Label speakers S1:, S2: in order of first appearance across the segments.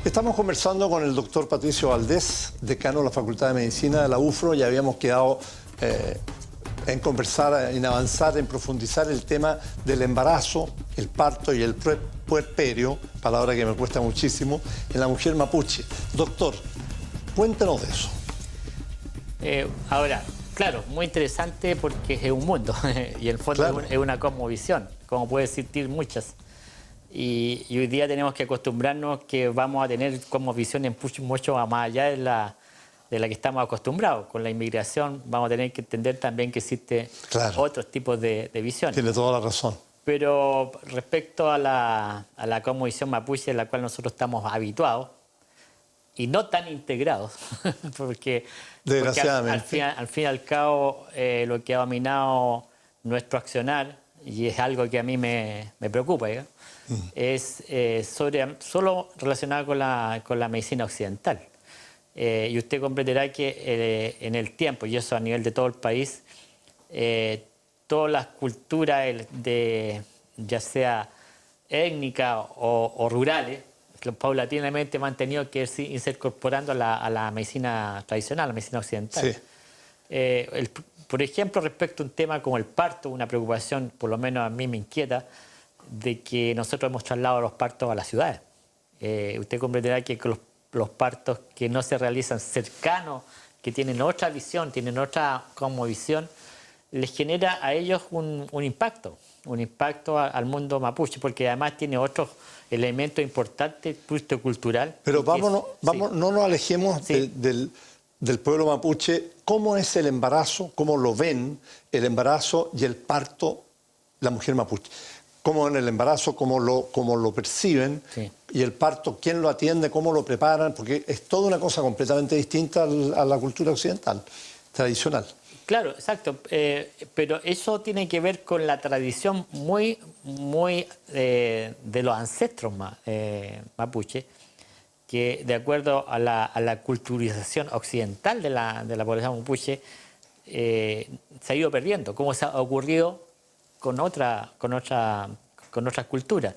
S1: Estamos conversando con el doctor Patricio Valdés, decano de la Facultad de Medicina de la UFRO, y habíamos quedado en conversar, en avanzar, en profundizar el tema del embarazo, el parto y el puerperio, palabra que me cuesta muchísimo, en la mujer mapuche. Doctor, cuéntanos de eso.
S2: Ahora, claro, muy interesante porque es un mundo y en el fondo claro, es una cosmovisión, como puede existir muchas. Y hoy día tenemos que acostumbrarnos que vamos a tener cosmovisiones mucho más allá de la que estamos acostumbrados. Con la inmigración vamos a tener que entender también que existen claro, otros tipos de visiones.
S1: Tiene toda la razón.
S2: Pero respecto a la cosmovisión mapuche, en la cual nosotros estamos habituados, y no tan integrados, porque
S1: desgraciadamente,
S2: al fin y al cabo lo que ha dominado nuestro accionar, y es algo que a mí me preocupa, digamos, es solo relacionado con la medicina occidental. Y usted comprenderá que en el tiempo, y eso a nivel de todo el país, todas las culturas, ya sea étnicas o rurales, paulatinamente han tenido que irse incorporando a la medicina tradicional, a la medicina occidental. Sí. Por ejemplo, respecto a un tema como el parto, una preocupación, por lo menos a mí me inquieta, de que nosotros hemos trasladado los partos a las ciudades. Usted comprenderá que los partos que no se realizan cercanos, que tienen otra visión, tienen otra cosmovisión, les genera a ellos un impacto al mundo mapuche, porque además tiene otros elementos importantes, cultural.
S1: Pero no nos alejemos del pueblo mapuche. ¿Cómo es el embarazo? ¿Cómo lo ven el embarazo y el parto la mujer mapuche? ¿Cómo en el embarazo, cómo lo perciben? Sí. Y el parto, ¿quién lo atiende? ¿Cómo lo preparan? Porque es toda una cosa completamente distinta a la cultura occidental, tradicional.
S2: Claro, exacto. Pero eso tiene que ver con la tradición muy de los ancestros mapuche, que de acuerdo a la culturización occidental de la población mapuche se ha ido perdiendo, como se ha ocurrido con otras culturas.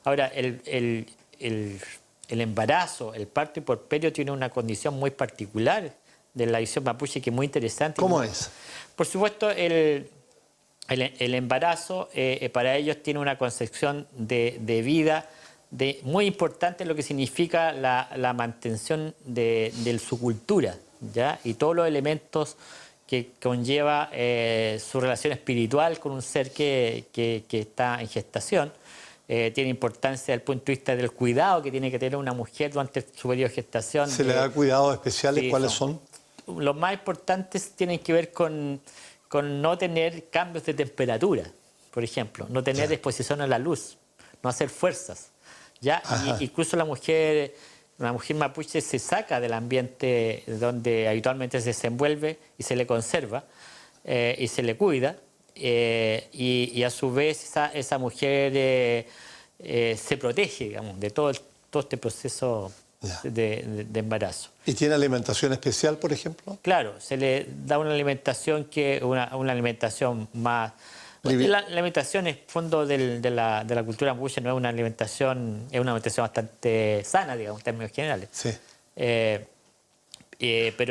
S2: Ahora, el embarazo, el parto y puerperio tiene una condición muy particular de la visión mapuche que es muy interesante.
S1: ¿Cómo es?
S2: Por supuesto, el embarazo para ellos tiene una concepción de vida muy importante, lo que significa la mantención de su cultura, ¿ya? Y todos los elementos que conlleva su relación espiritual con un ser que está en gestación. Tiene importancia desde el punto de vista del cuidado que tiene que tener una mujer durante su periodo de gestación.
S1: ¿Se le da cuidados especiales? Sí, ¿cuáles son?
S2: Los más importantes tienen que ver con no tener cambios de temperatura, por ejemplo, no tener exposición a la luz, no hacer fuerzas, ¿ya? Incluso la mujer mapuche se saca del ambiente donde habitualmente se desenvuelve y se le conserva y se le cuida, y a su vez esa mujer se protege, digamos, de todo este proceso de embarazo.
S1: ¿Y tiene alimentación especial, por ejemplo?
S2: Claro, se le da una alimentación una alimentación más... La alimentación en fondo de la cultura mapuche no es una alimentación, es una alimentación bastante sana, digamos, en términos generales. Sí. Pero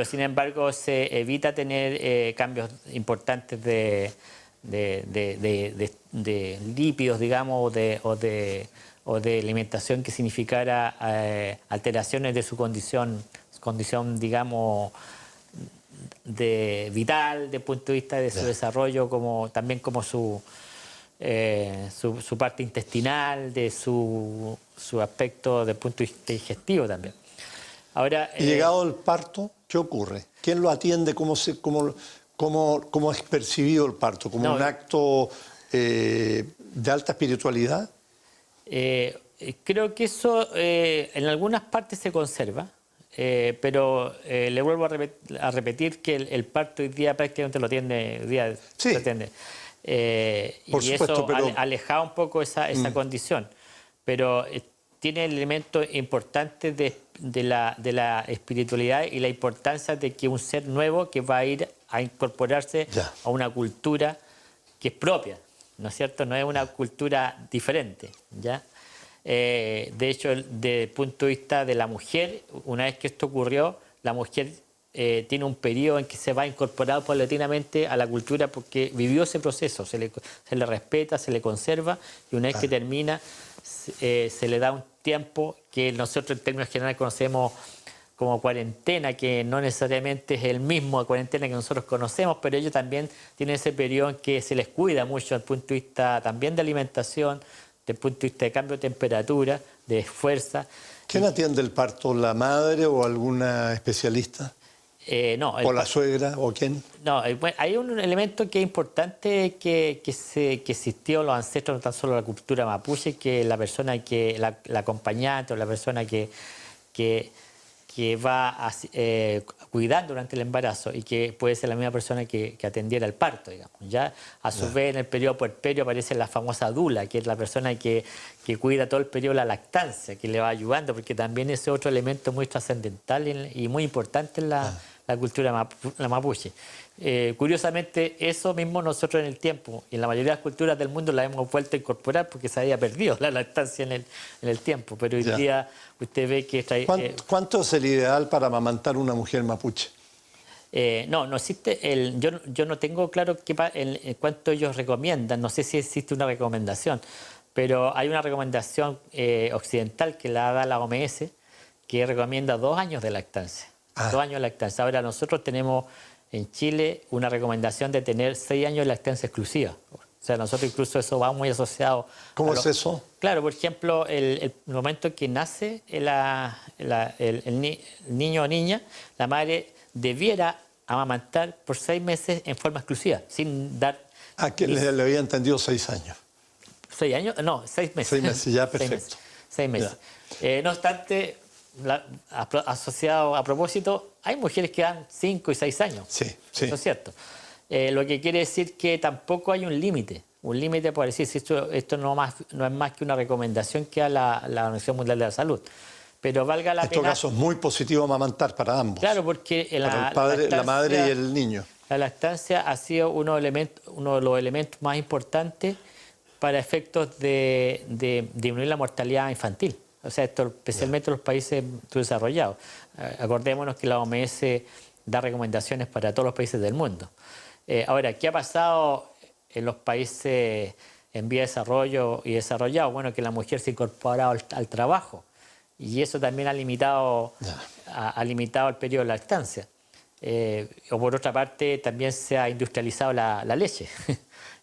S2: sin embargo se evita tener cambios importantes de lípidos, digamos, o de alimentación que significara alteraciones de su condición, digamos, vital, desde el punto de vista de su desarrollo, también como su parte intestinal, de su aspecto desde el punto de vista digestivo también. Ahora,
S1: y llegado el parto, ¿qué ocurre? ¿Quién lo atiende? ¿Cómo es percibido el parto? ¿Como un acto de alta espiritualidad?
S2: Creo que eso en algunas partes se conserva. Pero le vuelvo a repetir que el parto hoy día prácticamente lo atiende,
S1: sí,
S2: lo atiende.
S1: Por
S2: y
S1: supuesto,
S2: eso
S1: pero...
S2: alejaba un poco esa condición. Pero tiene elementos importantes de la espiritualidad y la importancia de que un ser nuevo que va a ir a incorporarse a una cultura que es propia, ¿no es cierto? No es una cultura diferente, ¿ya? De hecho, desde el punto de vista de la mujer, una vez que esto ocurrió, la mujer tiene un periodo en que se va incorporando paulatinamente a la cultura porque vivió ese proceso, se le respeta, se le conserva y una vez que termina se le da un tiempo que nosotros en términos generales conocemos como cuarentena, que no necesariamente es el mismo cuarentena que nosotros conocemos, pero ellos también tienen ese periodo en que se les cuida mucho desde el punto de vista también de alimentación, desde el punto de vista de cambio de temperatura, de fuerza.
S1: ¿Quién atiende el parto? ¿La madre o alguna especialista?
S2: No,
S1: ¿O la suegra? ¿O quién?
S2: No, bueno, hay un elemento que es importante que existió en los ancestros, no tan solo la cultura mapuche, que la persona la acompañante o la persona que va cuidando durante el embarazo y que puede ser la misma persona que atendiera el parto, digamos. Ya a su vez en el periodo puerperio aparece la famosa dula, que es la persona que cuida todo el periodo de la lactancia, que le va ayudando, porque también ese es otro elemento muy trascendental y muy importante en la cultura la mapuche. Curiosamente, eso mismo nosotros en el tiempo y en la mayoría de las culturas del mundo la hemos vuelto a incorporar porque se había perdido la lactancia en el tiempo. Pero hoy día usted ve que...
S1: ¿Cuánto es el ideal para amamantar una mujer mapuche?
S2: No existe. Yo no tengo claro cuánto ellos recomiendan. No sé si existe una recomendación, pero hay una recomendación occidental que la da la OMS que recomienda 2 años de lactancia. 2 años de lactancia. Ahora nosotros tenemos en Chile una recomendación de tener 6 años de lactancia exclusiva. O sea, nosotros incluso eso va muy asociado.
S1: ¿Cómo es eso?
S2: Claro, por ejemplo, el momento que nace el niño o niña, la madre debiera amamantar por 6 meses en forma exclusiva, sin dar...
S1: Que le había entendido 6 años.
S2: 6 años, no, 6 meses.
S1: 6 meses, ya, perfecto.
S2: 6 meses. No obstante, asociado a propósito, hay mujeres que dan 5 y 6 años.
S1: Sí.
S2: Eso es cierto. Lo que quiere decir que tampoco hay un límite. Un límite por decir, esto no es más que una recomendación que da la Organización Mundial de la Salud. Pero valga la pena...
S1: En todo caso es muy positivo amamantar para ambos.
S2: Claro, porque
S1: para el padre, la madre y el niño.
S2: La lactancia ha sido uno de los elementos más importantes para efectos de disminuir la mortalidad infantil. O sea, esto especialmente en los países desarrollados. Acordémonos que la OMS da recomendaciones para todos los países del mundo. Ahora, ¿qué ha pasado en los países en vía de desarrollo y desarrollados? Bueno, que la mujer se ha incorporado al trabajo y eso también ha limitado el periodo de lactancia. O por otra parte, también se ha industrializado la leche.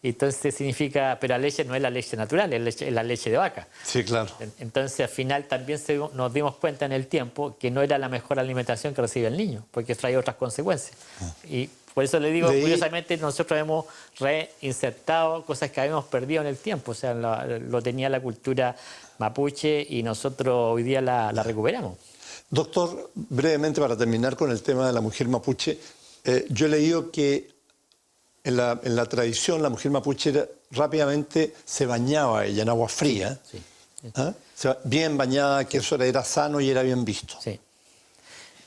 S2: Entonces significa, pero la leche no es la leche natural, es la leche de vaca.
S1: Sí, claro.
S2: Entonces al final también nos dimos cuenta en el tiempo que no era la mejor alimentación que recibe el niño, porque trae otras consecuencias. Y por eso le digo, curiosamente nosotros hemos reinsertado cosas que habíamos perdido en el tiempo. O sea, lo tenía la cultura mapuche y nosotros hoy día la recuperamos.
S1: Doctor, brevemente para terminar con el tema de la mujer mapuche, yo he leído que en la tradición la mujer mapuche rápidamente se bañaba ella en agua fría,
S2: Sí.
S1: ¿ah? O sea, bien bañada, que eso era sano y era bien visto.
S2: Sí.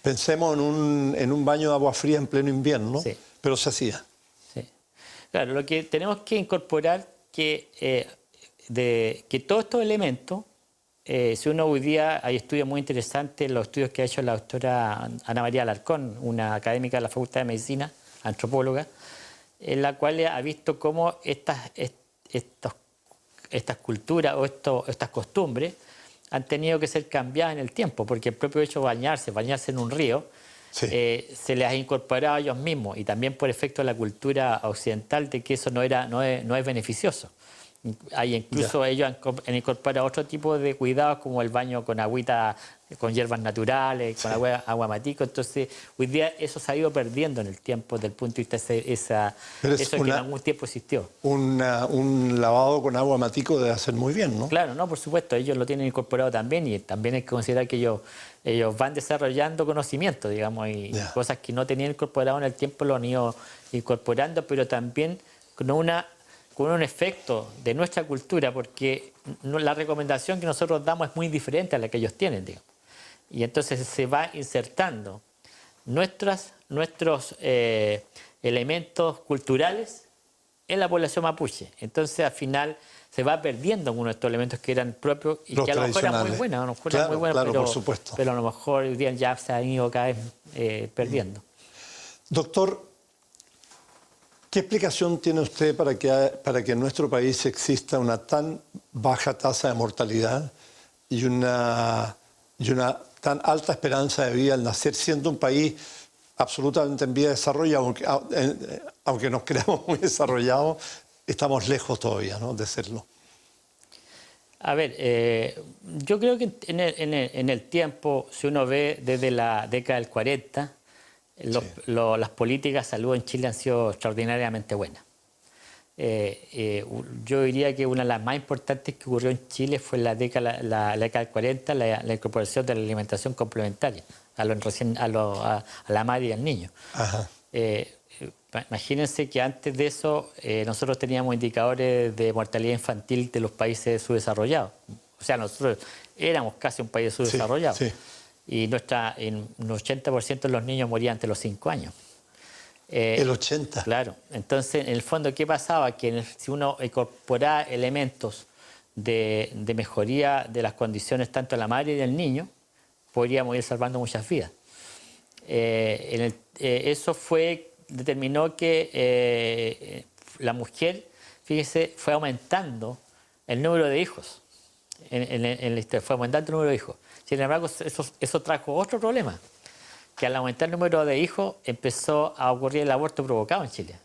S1: Pensemos en un baño de agua fría en pleno invierno, pero se hacía.
S2: Sí. Claro, lo que tenemos que incorporar que todos estos elementos, si uno hoy día, hay estudios muy interesantes, los estudios que ha hecho la doctora Ana María Alarcón, una académica de la Facultad de Medicina, antropóloga, en la cual ha visto cómo estas culturas o estas costumbres han tenido que ser cambiadas en el tiempo, porque el propio hecho de bañarse en un río, se les ha incorporado a ellos mismos y también por efecto de la cultura occidental de que eso no es beneficioso. Incluso ellos han incorporado otro tipo de cuidados como el baño con agüita, con hierbas naturales, con agua matico. Entonces, hoy día eso se ha ido perdiendo en el tiempo desde el punto de vista de eso que en algún tiempo existió.
S1: Un lavado con agua matico debe hacer muy bien, ¿no?
S2: Claro, no, por supuesto, ellos lo tienen incorporado también y también hay que considerar que ellos van desarrollando conocimiento, digamos, y cosas que no tenían incorporado en el tiempo lo han ido incorporando, pero también con un efecto de nuestra cultura, porque la recomendación que nosotros damos es muy diferente a la que ellos tienen, digamos. Y entonces se va insertando nuestros elementos culturales en la población mapuche. Entonces al final se va perdiendo algunos de estos elementos que eran propios y
S1: Los
S2: que a lo mejor eran muy
S1: tradicionales.
S2: buenas, a lo mejor eran
S1: Claro,
S2: muy buenas,
S1: claro,
S2: pero,
S1: por supuesto.
S2: pero a lo mejor hoy día ya se han ido cada vez perdiendo.
S1: Doctor, ¿qué explicación tiene usted para que en nuestro país exista una tan baja tasa de mortalidad y una tan alta esperanza de vida al nacer, siendo un país absolutamente en vía de desarrollo, aunque nos creamos muy desarrollados, estamos lejos todavía, ¿no?, de serlo?
S2: A ver, yo creo que en el tiempo, si uno ve desde la década del 40, las políticas de salud en Chile han sido extraordinariamente buenas. Yo diría que una de las más importantes que ocurrió en Chile fue la década del 40, la incorporación de la alimentación complementaria a la madre y al niño.
S1: Ajá.
S2: Imagínense que antes de eso nosotros teníamos indicadores de mortalidad infantil de los países subdesarrollados. O sea, nosotros éramos casi un país subdesarrollado.
S1: Sí, sí.
S2: Y un 80% de los niños morían antes de los 5 años.
S1: El 80.
S2: Claro. Entonces, en el fondo, ¿qué pasaba? Que si uno incorporaba elementos de mejoría de las condiciones tanto de la madre y del niño, podríamos ir salvando muchas vidas. Eso determinó que la mujer, fíjese, fue aumentando el número de hijos. En la historia, fue aumentando el número de hijos. Sin embargo, eso trajo otro problema, que al aumentar el número de hijos empezó a ocurrir el aborto provocado en Chile.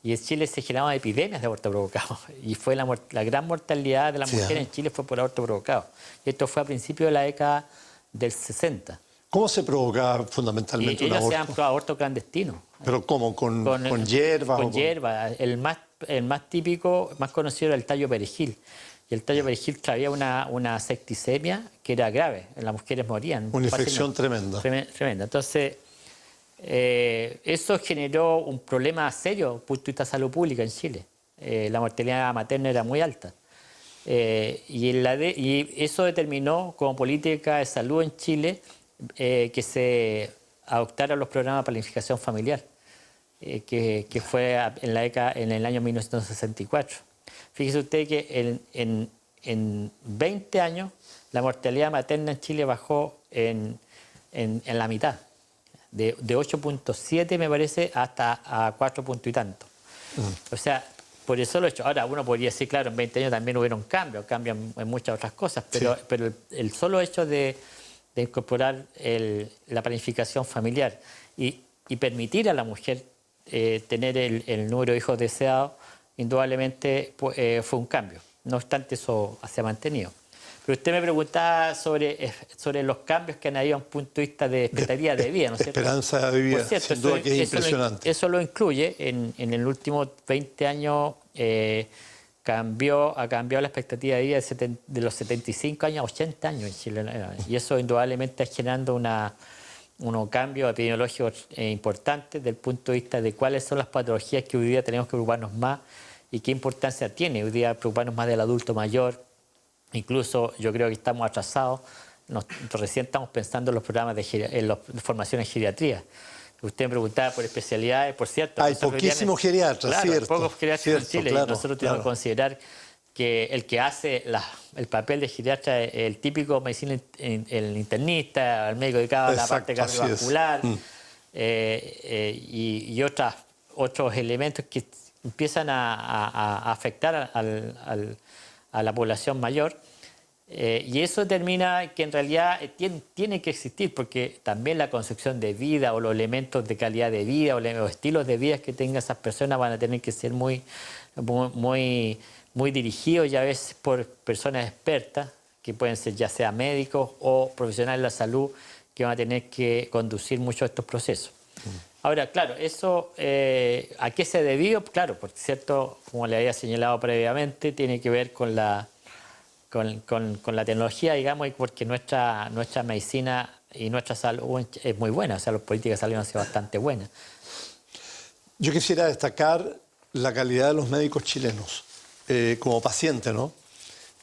S2: Y en Chile se generaban epidemias de aborto provocado. Y fue la gran mortalidad de la mujer en Chile fue por aborto provocado. Y esto fue a principios de la década del 60.
S1: ¿Cómo se provocaba fundamentalmente un
S2: ellos
S1: aborto?
S2: se han probado aborto clandestino.
S1: ¿Pero cómo? ¿Con hierbas?
S2: Con hierba. El más típico, más conocido era el tallo perejil. Y el tallo perejil traía una septicemia que era grave. Las mujeres morían.
S1: Una infección tremenda.
S2: Tremenda. Entonces, eso generó un problema serio desde el punto de vista de salud pública en Chile. La mortalidad materna era muy alta. Y eso determinó como política de salud en Chile que se adoptaran los programas de planificación familiar, que fue en el año 1964. Fíjese usted que en 20 años la mortalidad materna en Chile bajó en la mitad, de 8.7 me parece hasta a 4 puntos y tanto. O sea, por eso lo he hecho. Ahora uno podría decir, claro, en 20 años también hubieron cambios en muchas otras cosas, pero el solo hecho de incorporar la planificación familiar y permitir a la mujer tener el número de hijos deseados, indudablemente fue un cambio. No obstante, eso se ha mantenido. Pero usted me preguntaba sobre los cambios que han habido desde un punto de vista de expectativa de vida, ¿no es cierto?
S1: Esperanza de vida, sin duda que es impresionante.
S2: Eso lo incluye. En el último 20 años ha cambiado la expectativa de vida de los 75 años a 80 años en Chile. Y eso indudablemente está generando unos cambios epidemiológicos importantes desde el punto de vista de cuáles son las patologías que hoy día tenemos que preocuparnos más y qué importancia tiene hoy día preocuparnos más del adulto mayor. Incluso yo creo que estamos atrasados. Recién estamos pensando en los programas de formación en geriatría. Usted me preguntaba por especialidades, por cierto.
S1: Hay poquísimos geriatras,
S2: claro,
S1: cierto.
S2: Pocos geriatras en Chile.
S1: Claro,
S2: y nosotros tenemos que considerar que el que hace el papel de geriatra es el típico medicina, el internista, el médico dedicado a la parte cardiovascular y otros elementos que empiezan a afectar a la población mayor. Y eso determina que en realidad tiene que existir, porque también la concepción de vida o los elementos de calidad de vida o los estilos de vida que tengan esas personas van a tener que ser muy dirigidos y a veces por personas expertas, que pueden ser ya sea médicos o profesionales de la salud, que van a tener que conducir muchos de estos procesos. Ahora, claro, eso ¿a qué se debió? Claro, por cierto, como le había señalado previamente, tiene que ver con la tecnología, digamos, y porque nuestra medicina y nuestra salud es muy buena, o sea, las políticas de salud han sido bastante buenas.
S1: Yo quisiera destacar la calidad de los médicos chilenos como paciente, ¿no?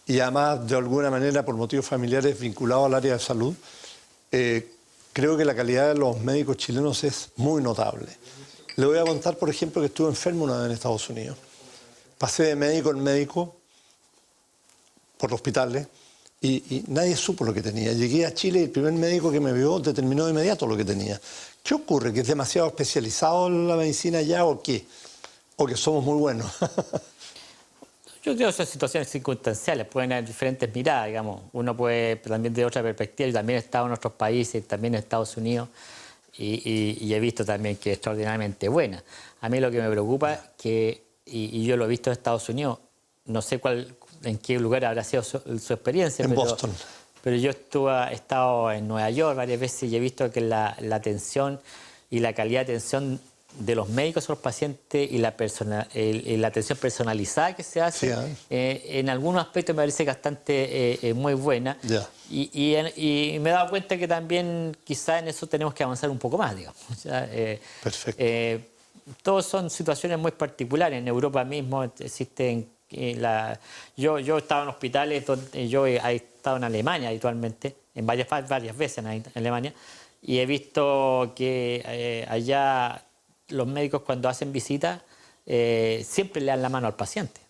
S1: Y además, de alguna manera, por motivos familiares vinculados al área de salud, creo que la calidad de los médicos chilenos es muy notable. Le voy a contar, por ejemplo, que estuve enfermo una vez en Estados Unidos. Pasé de médico en médico por los hospitales y nadie supo lo que tenía. Llegué a Chile y el primer médico que me vio determinó de inmediato lo que tenía. ¿Qué ocurre? ¿Que es demasiado especializado en la medicina ya o qué? ¿O que somos muy buenos?
S2: Yo creo que son situaciones circunstanciales, pueden haber diferentes miradas, digamos. Uno puede también de otra perspectiva, yo también he estado en otros países, también en Estados Unidos, y he visto también que es extraordinariamente buena. A mí lo que me preocupa es que, y yo lo he visto en Estados Unidos, no sé en qué lugar habrá sido su experiencia.
S1: En Boston.
S2: Pero yo he estado en Nueva York varias veces y he visto que la atención y la calidad de atención de los médicos a los pacientes y la atención personalizada que se hace,
S1: Sí,
S2: en algunos aspectos me parece bastante muy buena.
S1: Ya.
S2: Y me he dado cuenta que también quizá en eso tenemos que avanzar un poco más, digamos. O sea,
S1: Perfecto.
S2: todos son situaciones muy particulares. En Europa mismo existen... yo he estado en hospitales, yo he estado en Alemania habitualmente, en varias veces en Alemania, y he visto que allá los médicos cuando hacen visitas siempre le dan la mano al paciente.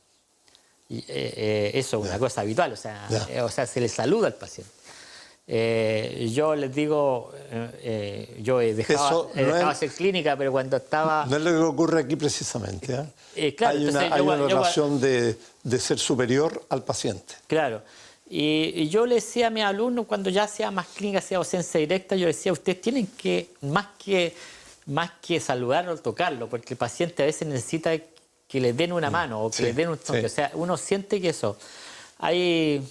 S2: Y, eso es una cosa habitual, o sea, se le saluda al paciente. Yo les digo, yo he dejado hacer clínica, pero cuando estaba...
S1: No es lo que ocurre aquí precisamente.
S2: Claro,
S1: hay una relación de ser superior al paciente.
S2: Claro. Y yo le decía a mis alumnos, cuando ya sea más clínica, sea docencia directa, yo les decía, ustedes tienen que, más que saludarlo o tocarlo, porque el paciente a veces necesita que le den una mano o que le den un toque. Sí. O sea, uno siente que eso... Hay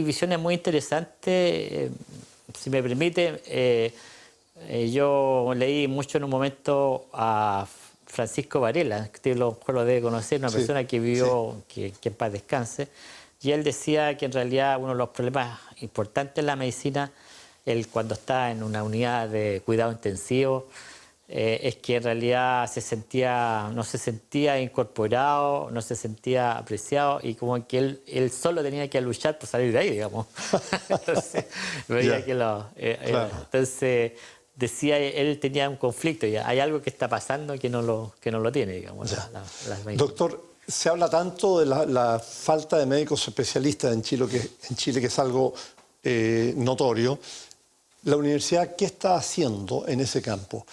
S2: visiones muy interesantes. Si me permite, yo leí mucho en un momento a Francisco Varela, que usted lo debe conocer, una persona que vivió, que en paz descanse, y él decía que en realidad uno de los problemas importantes en la medicina, él cuando está en una unidad de cuidado intensivo, es que en realidad no se sentía incorporado, no se sentía apreciado y como que él solo tenía que luchar por salir de ahí, digamos. Entonces, veía que claro. Entonces, decía, él tenía un conflicto y hay algo que está pasando que no lo tiene, digamos.
S1: Doctor, se habla tanto de la falta de médicos especialistas en Chile, que es algo notorio. La universidad, ¿qué está haciendo en ese campo?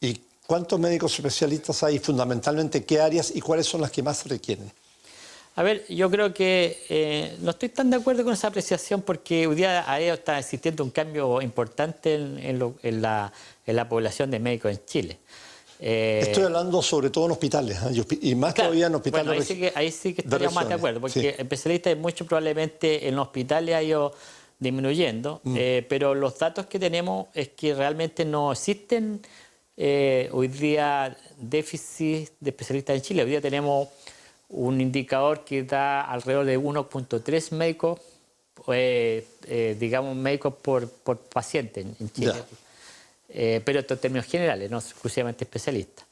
S1: ¿Y cuántos médicos especialistas hay? Fundamentalmente, ¿qué áreas y cuáles son las que más se requieren?
S2: A ver, yo creo que no estoy tan de acuerdo con esa apreciación porque hoy día está existiendo un cambio importante en la población de médicos en Chile.
S1: Estoy hablando sobre todo en hospitales, y más todavía en hospitales.
S2: Bueno, ahí sí que estaríamos más de acuerdo, porque especialistas mucho probablemente en los hospitales ha ido disminuyendo, pero los datos que tenemos es que realmente no existen hoy día déficit de especialistas en Chile. Hoy día tenemos un indicador que da alrededor de 1.3 médicos, digamos médicos por paciente en Chile. Pero esto en términos generales, no exclusivamente especialistas.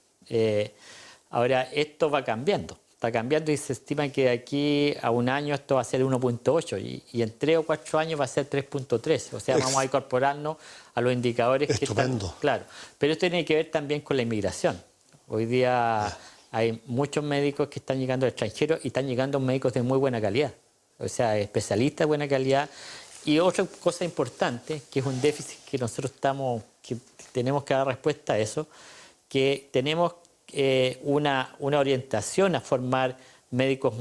S2: Ahora, esto va cambiando. Está cambiando y se estima que de aquí a un año esto va a ser 1.8 y en 3 o 4 años va a ser 3.3. O sea, vamos a incorporarnos a los indicadores que están. Claro. Pero esto tiene que ver también con la inmigración. Hoy día hay muchos médicos que están llegando al extranjero y están llegando médicos de muy buena calidad. O sea, especialistas de buena calidad. Y otra cosa importante, que es un déficit que nosotros que tenemos que dar respuesta a eso, que tenemos una orientación a formar médicos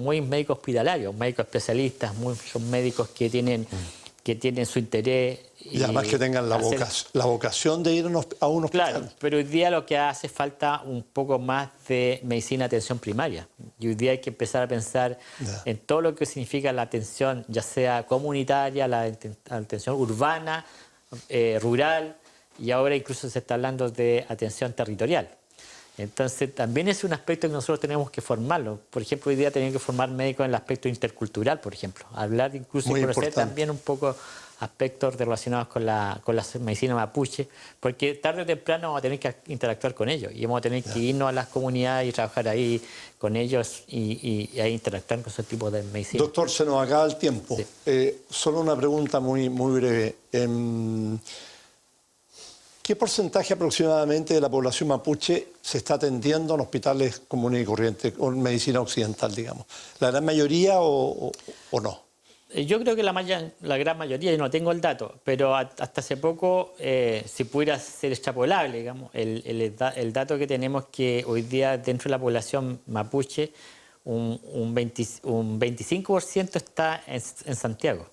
S2: hospitalarios, médicos especialistas, son médicos que tienen su interés.
S1: Y además que tengan la vocación de ir a un hospital.
S2: Claro, pero hoy día lo que hace falta un poco más de medicina de atención primaria. Y hoy día hay que empezar a pensar en todo lo que significa la atención, ya sea comunitaria, la atención urbana, rural, y ahora incluso se está hablando de atención territorial. Entonces, también es un aspecto que nosotros tenemos que formarlo. Por ejemplo, hoy día tenemos que formar médicos en el aspecto intercultural, por ejemplo. Hablar incluso y conocer también un poco aspectos relacionados con la medicina mapuche, porque tarde o temprano vamos a tener que interactuar con ellos y vamos a tener que irnos a las comunidades y trabajar ahí con ellos y interactuar con ese tipo de medicina.
S1: Doctor, se nos acaba el tiempo. Sí. Solo una pregunta muy breve. ¿Qué porcentaje aproximadamente de la población mapuche se está atendiendo en hospitales comunes y corrientes, o en medicina occidental, digamos? ¿La gran mayoría o no?
S2: Yo creo que la gran mayoría, yo no tengo el dato, pero hasta hace poco, si pudiera ser extrapolable, digamos, el dato que tenemos que hoy día dentro de la población mapuche, un 25% está en Santiago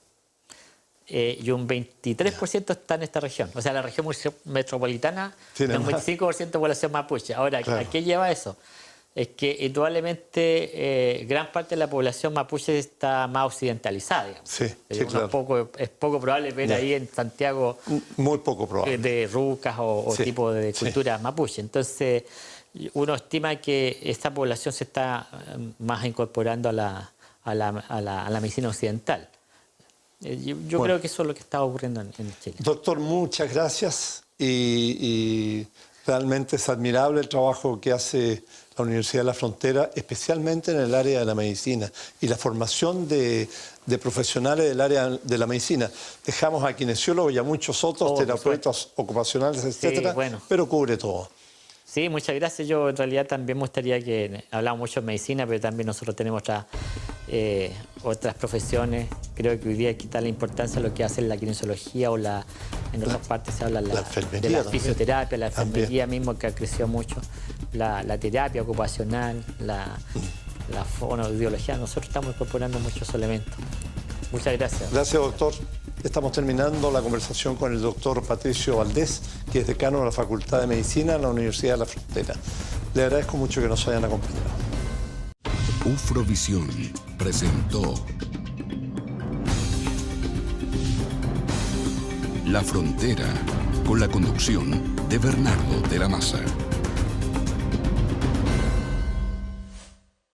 S2: y un 23% está en esta región. O sea, la región metropolitana tiene un 25% de población mapuche. Ahora,
S1: Claro.
S2: ¿a qué lleva eso? Es que indudablemente gran parte de la población mapuche está más occidentalizada. Digamos.
S1: Sí, sí, claro.
S2: Es poco probable ver ahí en Santiago
S1: Muy poco probable.
S2: de rucas o
S1: Sí,
S2: tipo de
S1: sí.
S2: cultura mapuche. Entonces, uno estima que esta población se está más incorporando a la medicina occidental. Yo creo que eso es lo que está ocurriendo en Chile.
S1: Doctor, muchas gracias y realmente es admirable el trabajo que hace la Universidad de la Frontera, especialmente en el área de la medicina y la formación de profesionales del área de la medicina. Dejamos a kinesiólogos y a muchos otros, terapeutas ocupacionales, etcétera,
S2: bueno.
S1: pero cubre todo.
S2: Sí, muchas gracias. Yo en realidad también me gustaría que hablamos mucho de medicina, pero también nosotros tenemos otras profesiones. Creo que hoy día quita la importancia de lo que hace la kinesiología o en otras partes se habla de la fisioterapia, la enfermería mismo que ha crecido mucho, la terapia ocupacional, la fonoaudiología. Nosotros estamos incorporando muchos elementos. Muchas gracias.
S1: Gracias, doctor. Estamos terminando la conversación con el doctor Patricio Valdés, que es decano de la Facultad de Medicina de la Universidad de la Frontera. Le agradezco mucho que nos hayan acompañado.
S3: Ufrovisión presentó La Frontera, con la conducción de Bernardo de la Maza.